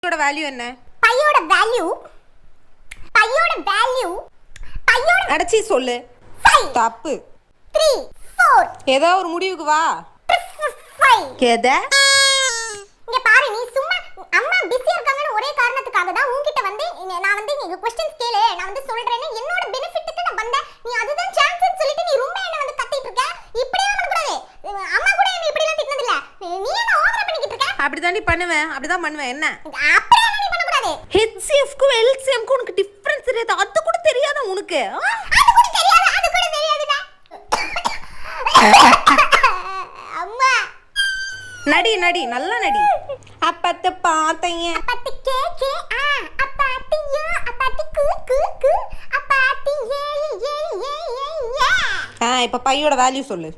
Value என்ன? பையோட value அடச்சி சொல்லு. 5 தப்பு. 3 4 ஏதோ ஒரு முடிவுக்கு வா. 5 எத? இங்க பாரு, நீ சும்மா அம்மா பிஸியா இருக்காங்கன்னு ஒரே காரணத்துக்காக தான் உன்கிட்ட வந்து நான் வந்து நீங்க क्वेश्चंस கேளு, நான் வந்து சொல்றேன்னு என்னோட பெனிஃபிட்க்கு நான் வந்தேன். நீ அதுதான் சான்ஸ்னு சொல்லிட்டு நீ ரொம்ப என்ன வந்து கத்திட்டு இருக்க. இப்படியே பண்ண கூடாது. அம்மா கூட என்ன இப்படி எல்லாம் திட்டனது இல்ல. நீ என்ன ஓவரா பண்ணிக்கிட்டு இருக்க? அப்படிதான் பண்ணுவேன். அப்படிதான் பண்ணுவேன். என்ன? அப்படியே நீ பண்ண கூடாது. HCF க்கு LCM க்கு உனக்கு டிஃபரன்ஸ் தெரியாது. அது கூட தெரியாதா உனக்கு? அது கூட தெரியாதுடா. அம்மா நடி நடி நல்லா நடி. அப்பத்த பாத்தைய அப்பத்தி கே அப்பத்தியோ அப்பத்தி கூ அப்பத்தி ஏ இப்ப பையோட வேல்யூ சொல்லு.